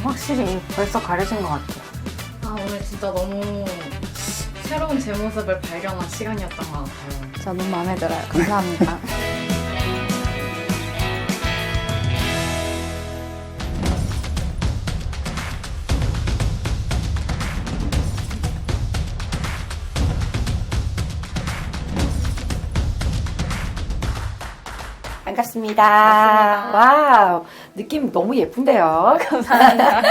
확실히 벌써 가려진 것 같아요. 아, 오늘 진짜 너무 새로운 제 모습을 발견한 시간이었던 것 같아요. 저 너무 마음에 들어요. 감사합니다. 반갑습니다. 반갑습니다. 와우, 느낌 너무 예쁜데요. 감사합니다.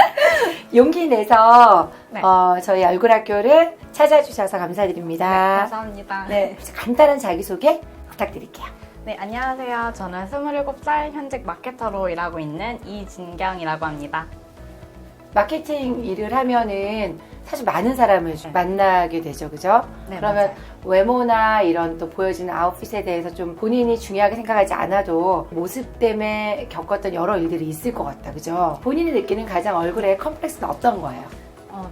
용기 내서 네. 저희 얼굴학교를 찾아주셔서 감사드립니다. 감사합니다. 네, 간단한 자기소개 부탁드릴게요. 네, 안녕하세요. 저는 27살 현직 마케터로 일하고 있는 이진경이라고 합니다. 마케팅 일을 하면은 사실 많은 사람을 만나게 되죠, 그죠? 네, 그러면 맞아요. 외모나 이런 또 보여지는 아웃핏에 대해서 좀 본인이 중요하게 생각하지 않아도 모습 때문에 겪었던 여러 일들이 있을 것 같다, 그죠? 본인이 느끼는 가장 얼굴의 컴플렉스는 어떤 거예요?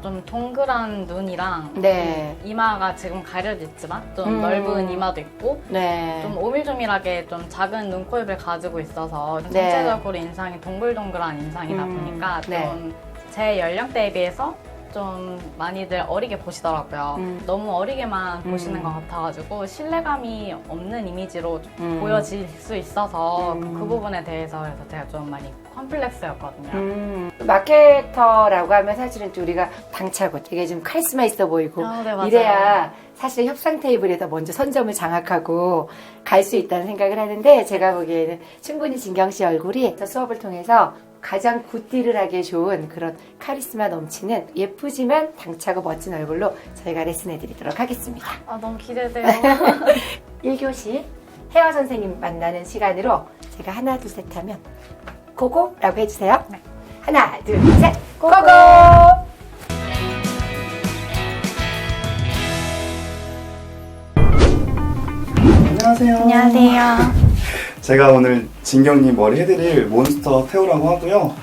좀 동그란 눈이랑 네. 이마가 지금 가려져 있지만 좀 넓은 이마도 있고 네. 좀 오밀조밀하게 좀 작은 눈, 코, 입을 가지고 있어서 네. 전체적으로 인상이 동글동글한 인상이다 보니까 네. 좀 제 연령대에 비해서 좀 많이들 어리게 보시더라고요. 너무 어리게만 보시는 것 같아가지고 신뢰감이 없는 이미지로 보여질 수 있어서 그 부분에 대해서 그래서 제가 좀 많이 컴플렉스였거든요. 마케터라고 하면 사실은 또 우리가 당차고 되게 좀 카리스마 있어 보이고 네, 맞아요. 이래야 사실 협상 테이블에서 먼저 선점을 장악하고 갈 수 있다는 생각을 하는데 제가 보기에는 충분히 진경 씨 얼굴이 수업을 통해서 가장 굿딜을 하기에 좋은 그런 카리스마 넘치는 예쁘지만 당차고 멋진 얼굴로 저희가 레슨해 드리도록 하겠습니다. 너무 기대돼요. 1교시 헤어 선생님 만나는 시간으로 제가 하나 둘 셋 하면 고고라고 해주세요. 네. 하나 둘 셋 고고! 안녕하세요. 안녕하세요. 제가 오늘 진경님 머리 해드릴 몬스터 태우라고 하고요.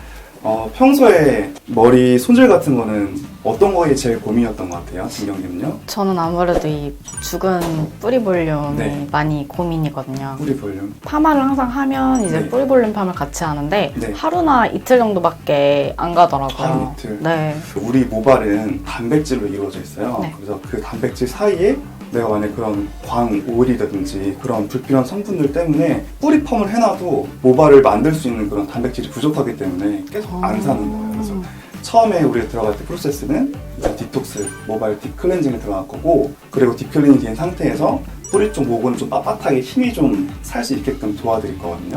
평소에 머리 손질 같은 거는 어떤 거에 제일 고민이었던 것 같아요, 진경님은요? 저는 아무래도 이 죽은 뿌리 볼륨이 네. 많이 고민이거든요. 뿌리 볼륨. 파마를 항상 하면 이제 네. 뿌리 볼륨 펌을 같이 하는데 네. 하루나 이틀 정도밖에 안 가더라고요. 하루 이틀? 네. 우리 모발은 단백질로 이루어져 있어요. 네. 그래서 그 단백질 사이에 내가 만약 그런 광오일이라든지 그런 불필요한 성분들 때문에 뿌리 펌을 해놔도 모발을 만들 수 있는 그런 단백질이 부족하기 때문에 계속 안 사는 거예요. 그래서 처음에 우리가 들어갈 때 프로세스는 이제 디톡스, 모발 딥클렌징에 들어갈 거고, 그리고 딥클렌징 된 상태에서 뿌리 쪽 모근을 좀 빳빳하게 힘이 좀 살 수 있게끔 도와드릴 거거든요.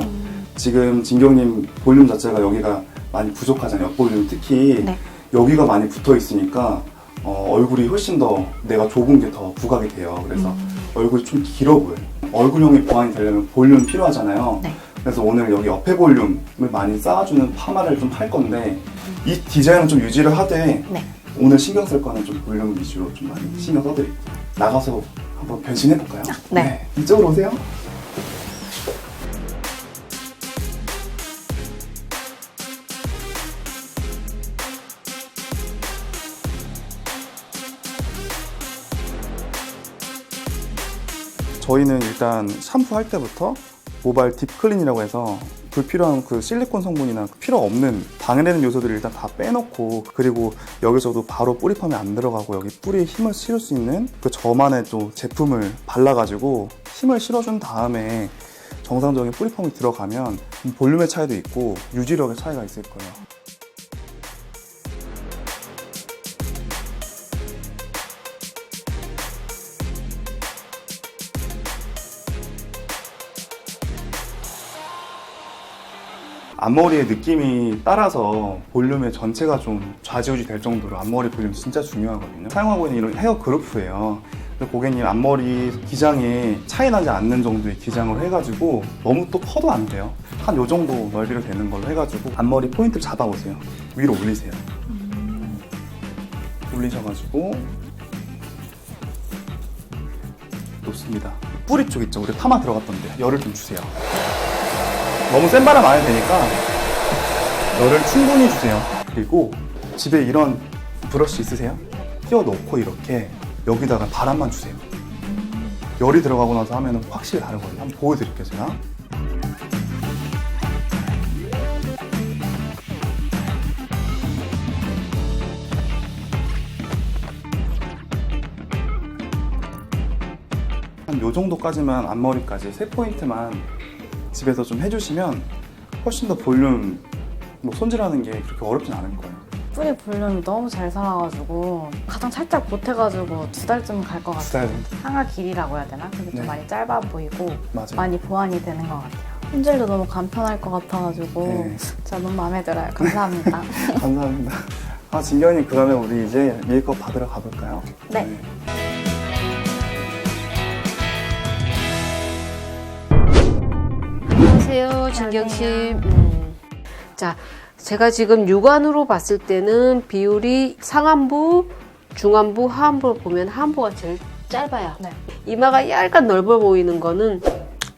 지금 진경님 볼륨 자체가 여기가 많이 부족하잖아요. 옆볼륨 특히 네. 여기가 많이 붙어 있으니까 얼굴이 훨씬 더 내가 좁은 게 더 부각이 돼요. 그래서 얼굴이 좀 길어 보여요. 얼굴형이 보완이 되려면 볼륨 필요하잖아요. 네. 그래서 오늘 여기 옆에 볼륨을 많이 쌓아주는 파마를 좀 할 건데 이 디자인은 좀 유지를 하되 네. 오늘 신경 쓸 거는 좀 볼륨 위주로 좀 많이 신경 써드릴게요. 나가서 한번 변신해볼까요? 네. 이쪽으로 오세요. 저희는 일단 샴푸할 때부터 모발 딥클린이라고 해서 불필요한 그 실리콘 성분이나 필요 없는 방해되는 요소들을 일단 다 빼놓고, 그리고 여기서도 바로 뿌리 펌이 안 들어가고 여기 뿌리에 힘을 실을 수 있는 그 저만의 또 제품을 발라가지고 힘을 실어준 다음에 정상적인 뿌리 펌이 들어가면 볼륨의 차이도 있고 유지력의 차이가 있을 거예요. 앞머리의 느낌이 따라서 볼륨의 전체가 좀 좌지우지 될 정도로 앞머리 볼륨 진짜 중요하거든요. 사용하고 있는 이런 헤어 그루프예요. 그래서 고객님 앞머리 기장에 차이 나지 않는 정도의 기장으로 해가지고 너무 또 커도 안 돼요. 한 요 정도 넓이로 되는 걸로 해가지고 앞머리 포인트를 잡아보세요. 위로 올리세요. 올리셔가지고 놓습니다. 뿌리 쪽 있죠? 우리 파마 들어갔던 데 열을 좀 주세요. 너무 센 바람 안 해도 되니까 열을 충분히 주세요. 그리고 집에 이런 브러쉬 있으세요? 끼워 넣고 이렇게 여기다가 바람만 주세요. 열이 들어가고 나서 하면 확실히 다르거든요. 한번 보여드릴게요, 제가. 요 정도까지만 앞머리까지 3포인트만 집에서 좀 해주시면 훨씬 더 볼륨 뭐 손질하는 게 그렇게 어렵진 않을 거예요. 뿌리 볼륨이 너무 잘 살아가지고 가장 살짝 보태가지고 2달쯤 갈 것 같아요. 스타일 정도. 상하 길이라고 해야 되나? 그게 좀 네. 많이 짧아 보이고 맞아요. 많이 보완이 되는 것 같아요. 손질도 너무 간편할 것 같아가지고 네. 진짜 너무 마음에 들어요. 감사합니다. 감사합니다. 아, 진경님, 그러면 우리 이제 메이크업 받으러 가볼까요? 네. 안녕하세요, 진경 씨. 자, 제가 지금 육안으로 봤을 때는 비율이 상안부, 중안부, 하안부를 보면 하안부가 제일 짧아요. 네. 이마가 약간 넓어 보이는 거는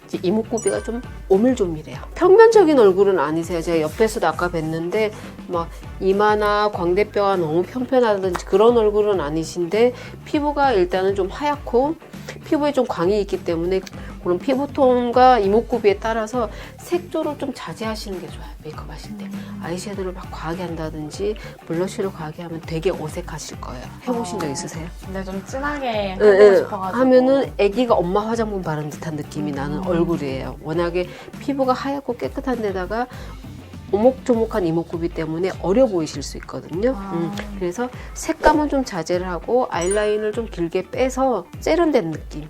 이제 이목구비가 좀 오밀조밀해요. 평면적인 얼굴은 아니세요. 제가 옆에서도 아까 뵀는데 막 이마나 광대뼈가 너무 평평하든지 그런 얼굴은 아니신데 피부가 일단은 좀 하얗고 피부에 좀 광이 있기 때문에 그런 피부톤과 이목구비에 따라서 색조를 좀 자제하시는 게 좋아요. 메이크업 하실 때. 아이섀도우를 막 과하게 한다든지 블러쉬를 과하게 하면 되게 어색하실 거예요. 해보신 적 있으세요? 근데 좀 진하게 예, 하고 예. 싶어가지고 하면은 아기가 엄마 화장품 바른 듯한 느낌이 나는 얼굴이에요. 워낙에 피부가 하얗고 깨끗한 데다가 오목조목한 이목구비 때문에 어려 보이실 수 있거든요. 그래서 색감은 좀 자제를 하고 아이라인을 좀 길게 빼서 세련된 느낌.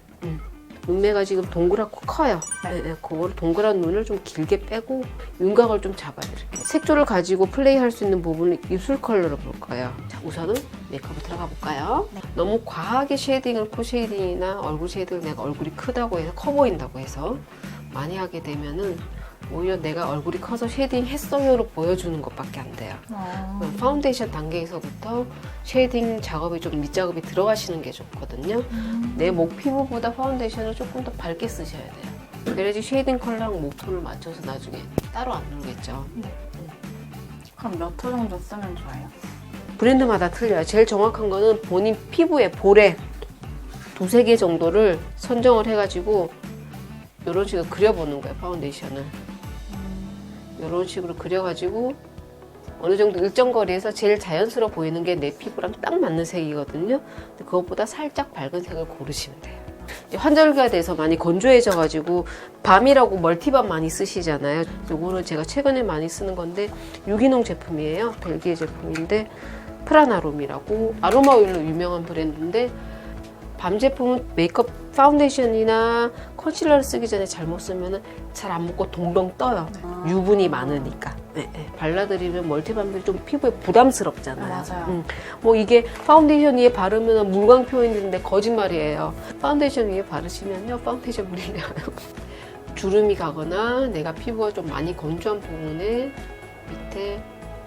눈매가 지금 동그랗고 커요. 네, 그거를 동그란 눈을 좀 길게 빼고 윤곽을 좀 잡아요. 이렇게. 색조를 가지고 플레이할 수 있는 부분은 입술 컬러를 볼 거예요. 자, 우선은 메이크업을 들어가 볼까요? 네. 너무 과하게 쉐이딩을 코 쉐이딩이나 얼굴 쉐이딩을 내가 얼굴이 크다고 해서 커 보인다고 해서 많이 하게 되면은 오히려 내가 얼굴이 커서 쉐이딩 했어요로 보여주는 것밖에 안 돼요. 파운데이션 단계에서부터 쉐이딩 작업이 좀 밑작업이 들어가시는 게 좋거든요. 내 목 피부보다 파운데이션을 조금 더 밝게 쓰셔야 돼요. 그래야지 쉐이딩 컬러랑 목톤을 맞춰서 나중에 따로 안 누르겠죠. 그럼 몇 호 정도 쓰면 좋아요? 브랜드마다 틀려요. 제일 정확한 거는 본인 피부의 볼에 2-3개 정도를 선정을 해가지고 이런 식으로 그려보는 거예요. 파운데이션을. 이런 식으로 그려가지고 어느 정도 일정 거리에서 제일 자연스러워 보이는 게 내 피부랑 딱 맞는 색이거든요. 근데 그것보다 살짝 밝은 색을 고르시면 돼요. 이제 환절기가 돼서 많이 건조해져가지고 밤이라고 멀티밤 많이 쓰시잖아요. 요거는 제가 최근에 많이 쓰는 건데 유기농 제품이에요. 벨기에 제품인데 프라나롬이라고 아로마 오일로 유명한 브랜드인데 밤 제품은 메이크업 파운데이션이나 컨실러를 쓰기 전에 잘못 쓰면 잘 안 먹고 동동 떠요. 유분이 많으니까. 네, 네. 발라드리면 멀티밤들이 좀 피부에 부담스럽잖아요. 맞아요. 뭐 이게 파운데이션 위에 바르면 물광 표현인데 거짓말이에요. 파운데이션 위에 바르시면요. 파운데이션 물이 나요. 주름이 가거나 내가 피부가 좀 많이 건조한 부분에 밑에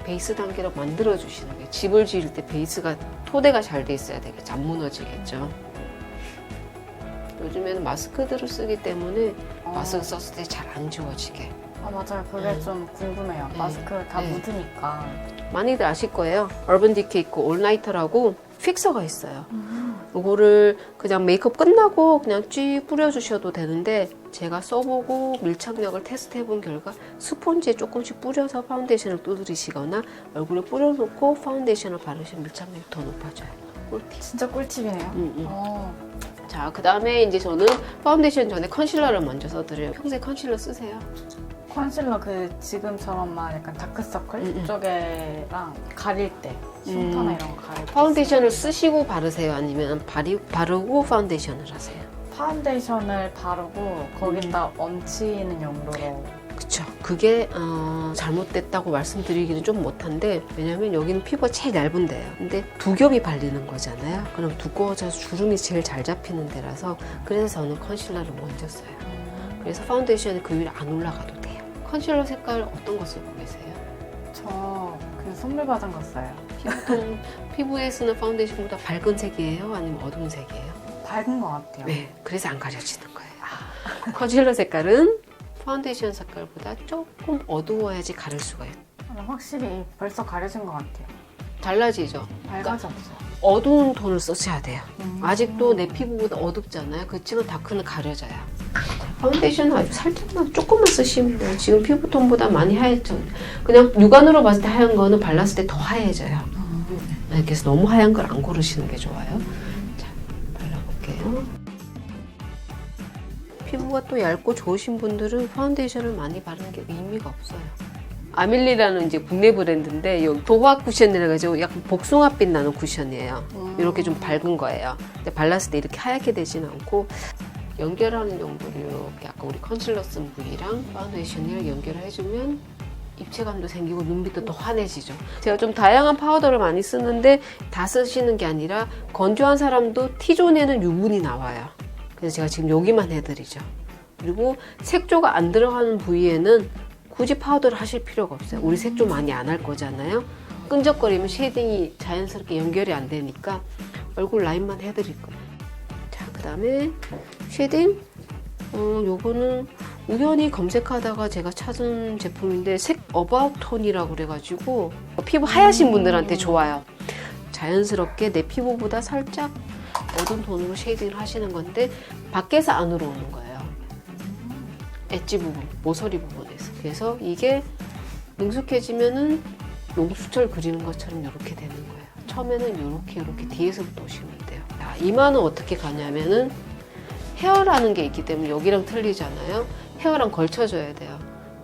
베이스 단계로 만들어주시는 거예요. 집을 지을 때 베이스가 토대가 잘 돼 있어야 되겠죠. 안 무너지겠죠. 요즘에는 마스크들을 쓰기 때문에 마스크 썼을 때 잘 안 지워지게. 맞아요. 그게 좀 궁금해요. 마스크 다 네. 묻으니까. 많이들 아실 거예요. 얼번 디케 있고 올나이터라고 픽서가 있어요. 이거를 그냥 메이크업 끝나고 그냥 쭉 뿌려주셔도 되는데 제가 써보고 밀착력을 테스트해본 결과 스펀지에 조금씩 뿌려서 파운데이션을 두드리시거나 얼굴에 뿌려놓고 파운데이션을 바르시면 밀착력이 더 높아져요. 꿀팁. 진짜 꿀팁이네요. 자, 그 다음에 이제 저는 파운데이션 전에 컨실러를 먼저 써드려요. 평소에 컨실러 쓰세요? 컨실러 그 지금처럼만 약간 다크서클 쪽에랑 가릴 때 흉터나 이런 거 가릴 때 파운데이션을 쓰시고 바르세요? 아니면 바르고 파운데이션을 하세요? 파운데이션을 바르고 거기다 얹히는 용도로. 그쵸. 그게 잘못됐다고 말씀드리기는 좀 못한데 왜냐면 여기는 피부가 제일 얇은 데예요. 근데 두 겹이 발리는 거잖아요. 그럼 두꺼워져서 주름이 제일 잘 잡히는 데라서 그래서 저는 컨실러를 먼저 써요. 그래서 파운데이션이 그 위로 안 올라가도 돼요. 컨실러 색깔 어떤 거 쓰고 계세요? 저 그 선물 받은 거 써요. 피부에 쓰는 파운데이션보다 밝은 색이에요? 아니면 어두운 색이에요? 밝은 것 같아요. 네, 그래서 안 가려지는 거예요. 컨실러 색깔은 파운데이션 색깔보다 조금 어두워야지 가릴 수가 있어요. 확실히 벌써 가려진 것 같아요. 달라지죠? 밝아졌어요. 어두운 톤을 쓰셔야 돼요. 아직도 내 피부보다 어둡잖아요. 그치만 다크는 가려져요. 파운데이션은 아주 살짝만 조금만 쓰시면 돼요. 지금 피부톤보다 많이 하얗죠. 그냥 육안으로 봤을 때 하얀 거는 발랐을 때 더 하얘져요. 네, 그래서 너무 하얀 걸 안 고르시는 게 좋아요. 자, 발라볼게요. 피부가 또 얇고 좋으신 분들은 파운데이션을 많이 바르는 게 의미가 없어요. 아밀리라는 이제 국내 브랜드인데 여기 도화 쿠션이라 가지고 약간 복숭아빛 나는 쿠션이에요. 이렇게 좀 밝은 거예요. 근데 발랐을 때 이렇게 하얗게 되지는 않고 연결하는 용도로 이렇게 아까 우리 컨실러 쓴 부위랑 파운데이션이랑 연결을 해주면 입체감도 생기고 눈빛도 더 환해지죠. 제가 좀 다양한 파우더를 많이 쓰는데 다 쓰시는 게 아니라 건조한 사람도 T존에는 유분이 나와요. 그래서 제가 지금 여기만 해드리죠. 그리고 색조가 안 들어가는 부위에는 굳이 파우더를 하실 필요가 없어요. 우리 색조 많이 안 할 거잖아요. 끈적거리면 쉐이딩이 자연스럽게 연결이 안 되니까 얼굴 라인만 해드릴 거예요. 자, 그 다음에 쉐이딩. 요거는 우연히 검색하다가 제가 찾은 제품인데 색 어바웃 톤이라고 그래가지고 피부 하얗신 분들한테 좋아요. 자연스럽게 내 피부보다 살짝 어두운 톤으로 쉐이딩을 하시는 건데 밖에서 안으로 오는 거예요. 엣지 부분, 모서리 부분에서. 그래서 이게 능숙해지면은 용수철 그리는 것처럼 이렇게 되는 거예요. 처음에는 이렇게 뒤에서부터 오시면 돼요. 자, 이마는 어떻게 가냐면은 헤어라는 게 있기 때문에 여기랑 틀리잖아요. 헤어랑 걸쳐줘야 돼요.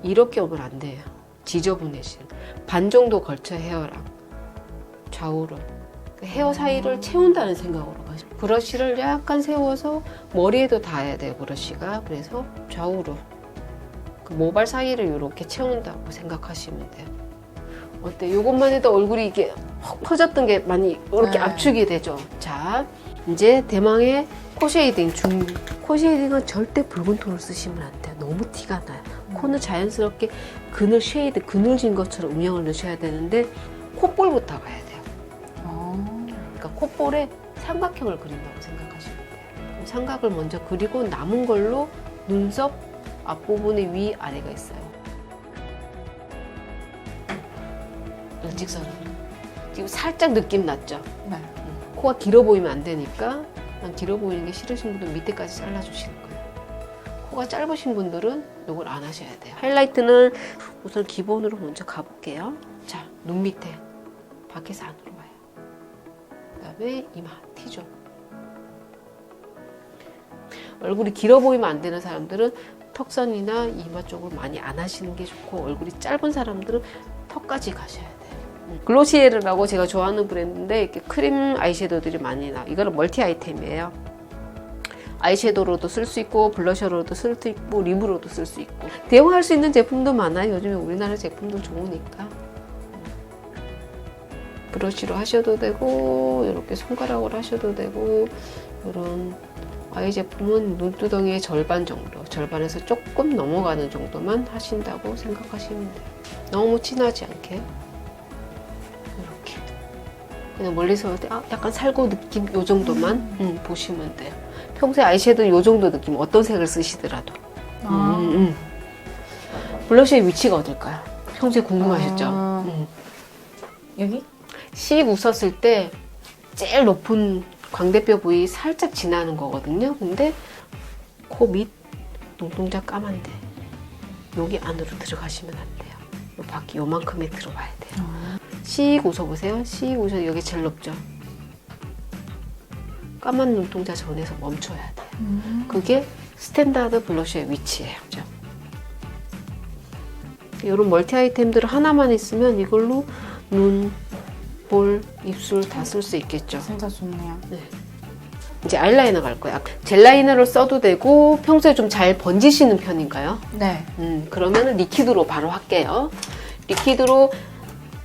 이렇게 오면 안 돼요. 지저분해진. 반 정도 걸쳐 헤어랑 좌우로. 헤어 사이를 채운다는 생각으로 가시죠. 브러쉬를 약간 세워서 머리에도 닿아야 돼요. 브러쉬가. 그래서 좌우로 그 모발 사이를 이렇게 채운다고 생각하시면 돼요. 어때? 이것만 해도 얼굴이 이게 헉 퍼졌던 게 많이 이렇게 압축이 되죠. 자, 이제 대망의 코 쉐이딩 코 쉐이딩은 절대 붉은 톤을 쓰시면 안 돼요. 너무 티가 나요. 코는 자연스럽게 그늘진 것처럼 음영을 넣으셔야 되는데 콧볼부터 가야 돼요. 그러니까 콧볼에 삼각형을 그린다고 생각하시면 돼요. 그럼 삼각을 먼저 그리고 남은 걸로 눈썹 앞부분에 위 아래가 있어요. 일직선으로. 지금 살짝 느낌 났죠? 네. 코가 길어 보이면 안 되니까 난 길어 보이는 게 싫으신 분들은 밑에까지 잘라주시는 거예요. 코가 짧으신 분들은 이걸 안 하셔야 돼요. 하이라이트는 우선 기본으로 먼저 가볼게요. 자, 눈 밑에 밖에서 안으로 와요. 그 다음에 이마, T존. 얼굴이 길어 보이면 안 되는 사람들은 턱선이나 이마 쪽을 많이 안 하시는 게 좋고 얼굴이 짧은 사람들은 턱까지 가셔야 돼요. 글로시에르라고 제가 좋아하는 브랜드인데 이렇게 크림 아이섀도우들이 많이 나와요. 이거는 멀티 아이템이에요. 아이섀도우로도 쓸 수 있고 블러셔로도 쓸 수 있고 립으로도 쓸 수 있고 대용할 수 있는 제품도 많아요. 요즘에 우리나라 제품도 좋으니까 브러쉬로 하셔도 되고 이렇게 손가락으로 하셔도 되고 이런 아이 제품은 눈두덩이의 절반 정도, 절반에서 조금 넘어가는 정도만 하신다고 생각하시면 돼요. 너무 진하지 않게 이렇게 그냥 멀리서 볼 때 약간 살구 느낌 요 정도만 보시면 돼요. 평소에 아이섀도우 요 정도 느낌 어떤 색을 쓰시더라도 블러셔의 위치가 어딜까요? 평소에 궁금하셨죠? 여기? 씩 웃었을 때 제일 높은 광대뼈 부위 살짝 지나는 거거든요. 근데 코 밑 눈동자 까만데 여기 안으로 들어가시면 안 돼요. 요 바퀴 요만큼에 들어와야 돼요. 씩 웃어보세요. 씩 웃어 여기 제일 높죠. 까만 눈동자 전에서 멈춰야 돼요. 그게 스탠다드 블러셔의 위치예요. 그죠? 이런 멀티 아이템들을 하나만 있으면 이걸로 눈, 볼, 입술 다 쓸 수 있겠죠. 진짜 좋네요. 네. 이제 아이라이너 갈 거예요. 젤 라이너를 써도 되고 평소에 좀 잘 번지시는 편인가요? 네. 그러면 리퀴드로 바로 할게요. 리퀴드로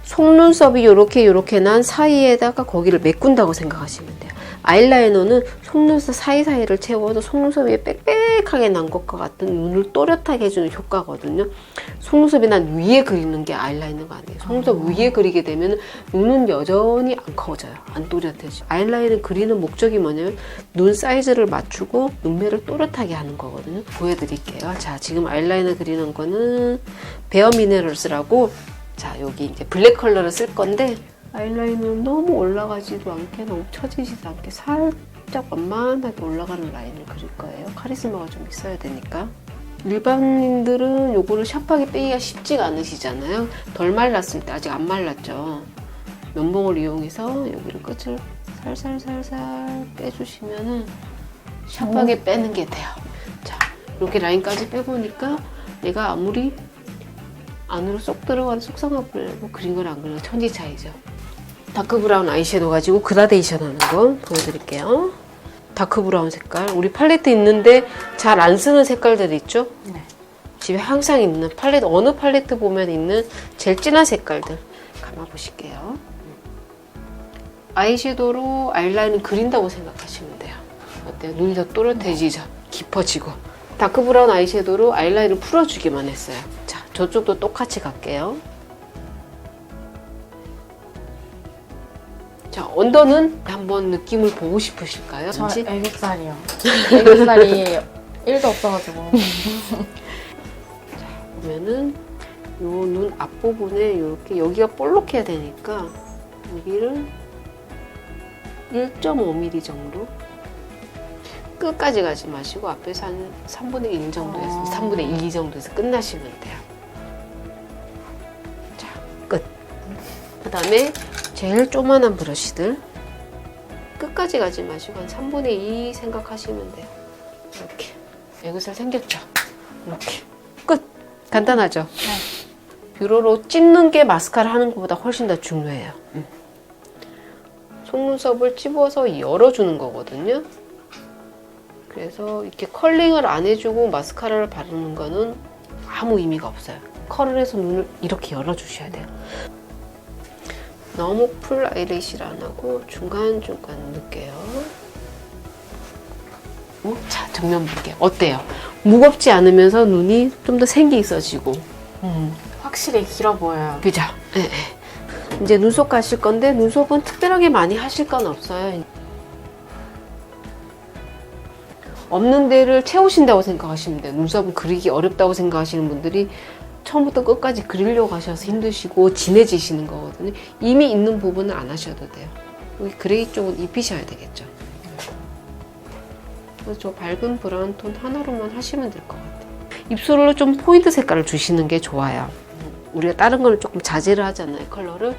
속눈썹이 요렇게 난 사이에다가 거기를 메꾼다고 생각하시면 돼요. 아이라이너는 속눈썹 사이사이를 채워도 속눈썹이 빽빽하게 난 것과 같은 눈을 또렷하게 해주는 효과거든요. 속눈썹이 난 위에 그리는 게 아이라이너가 아니에요. 속눈썹 위에 그리게 되면 눈은 여전히 안 커져요. 안 또렷해져요. 아이라이너 그리는 목적이 뭐냐면 눈 사이즈를 맞추고 눈매를 또렷하게 하는 거거든요. 보여드릴게요. 자, 지금 아이라이너 그리는 거는 베어 미네럴스라고 자, 여기 이제 블랙 컬러를 쓸 건데 아이라인은 너무 올라가지도 않게 너무 처지지도 않게 살짝 완만하게 올라가는 라인을 그릴 거예요. 카리스마가 좀 있어야 되니까. 일반인들은 요거를 샤프하게 빼기가 쉽지가 않으시잖아요. 덜 말랐을 때 아직 안 말랐죠. 면봉을 이용해서 여기를 끝을 살살살살 빼주시면은 샤프하게 빼는 게 돼요. 자, 이렇게 라인까지 빼보니까 내가 아무리 안으로 쏙 들어가는 속성을 보려고 그린 건 안 그리고 천지 차이죠. 다크 브라운 아이섀도우 가지고 그라데이션 하는 거 보여드릴게요. 다크 브라운 색깔, 우리 팔레트 있는데 잘 안 쓰는 색깔들 있죠? 네. 집에 항상 있는 팔레트, 어느 팔레트 보면 있는 제일 진한 색깔들 감아보실게요. 아이섀도우로 아이라인을 그린다고 생각하시면 돼요. 어때요? 눈이 더 또렷해지죠? 깊어지고. 다크 브라운 아이섀도우로 아이라인을 풀어주기만 했어요. 자, 저쪽도 똑같이 갈게요. 자, 언더는 한번 느낌을 보고 싶으실까요? 저 왠지? 애교살이요. 애교살이 1도 없어가지고. 보면은 요 눈 앞부분에 이렇게 여기가 볼록해야 되니까 여기를 1.5mm 정도 끝까지 가지 마시고 앞에서 한 3분의 1 정도에서 3분의 2 정도에서 끝나시면 돼요. 자, 끝. 그 다음에 제일 조그만한 브러쉬들 끝까지 가지 마시고 한 3분의 2 생각하시면 돼요. 이렇게 애교살 생겼죠? 이렇게 끝. 간단하죠? 네. 뷰러로 찝는 게 마스카라 하는 것보다 훨씬 더 중요해요. 속눈썹을 찝어서 열어주는 거거든요. 그래서 이렇게 컬링을 안 해주고 마스카라를 바르는 거는 아무 의미가 없어요. 컬을 해서 눈을 이렇게 열어주셔야 돼요. 너무 풀 아이래쉬를 안 하고 중간중간 넣을게요. 자, 정면 볼게요. 어때요? 무겁지 않으면서 눈이 좀 더 생기 있어지고. 확실히 길어 보여요. 그죠? 네. 이제 눈썹 가실 건데 눈썹은 특별하게 많이 하실 건 없어요. 없는 데를 채우신다고 생각하시면 돼요. 눈썹은 그리기 어렵다고 생각하시는 분들이 처음부터 끝까지 그리려고 하셔서 힘드시고 진해지시는 거거든요. 이미 있는 부분은 안 하셔도 돼요. 여기 그레이 쪽은 입히셔야 되겠죠. 그래서 저 밝은 브라운 톤 하나로만 하시면 될 것 같아요. 입술로 좀 포인트 색깔을 주시는 게 좋아요. 우리가 다른 거는 조금 자제를 하잖아요, 컬러를.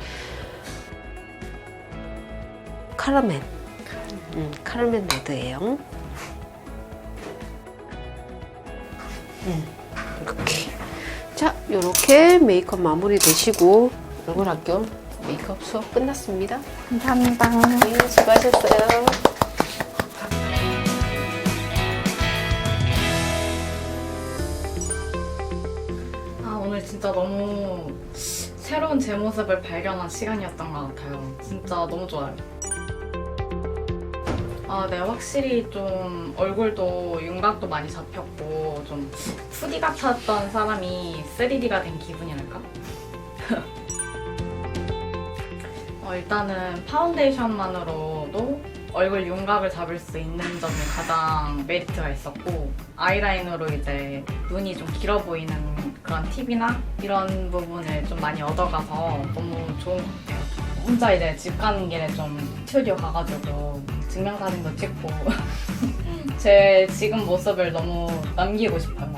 카라멜. 카라멜 레드예요. 이렇게. 자, 이렇게 메이크업 마무리 되시고 얼굴 학교 메이크업 수업 끝났습니다. 감사합니다. 네, 수고하셨어요. 오늘 진짜 너무 새로운 제 모습을 발견한 시간이었던 것 같아요. 진짜 너무 좋아요. 네, 확실히 좀 얼굴도 윤곽도 많이 잡혔고 좀 2D 같았던 사람이 3D가 된 기분이랄까? 일단은 파운데이션만으로도 얼굴 윤곽을 잡을 수 있는 점이 가장 메리트가 있었고 아이라인으로 이제 눈이 좀 길어 보이는 그런 팁이나 이런 부분을 좀 많이 얻어가서 너무 좋은 것 같아요. 혼자 이제 집 가는 길에 좀 스튜디오 가가지고 증명사진도 찍고 제 지금 모습을 너무 남기고 싶어요.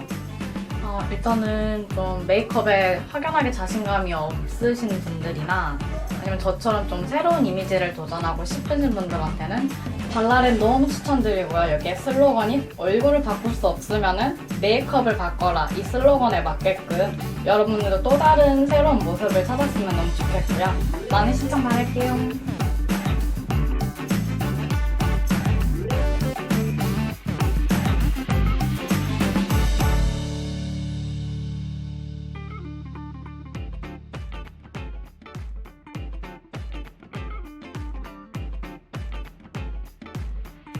일단은 좀 메이크업에 확연하게 자신감이 없으신 분들이나 아니면 저처럼 좀 새로운 이미지를 도전하고 싶으신 분들한테는 발라렌 너무 추천드리고요. 여기에 슬로건이 얼굴을 바꿀 수 없으면은 메이크업을 바꿔라. 이 슬로건에 맞게끔 여러분들도 또 다른 새로운 모습을 찾았으면 너무 좋겠고요. 많은 신청 바랄게요.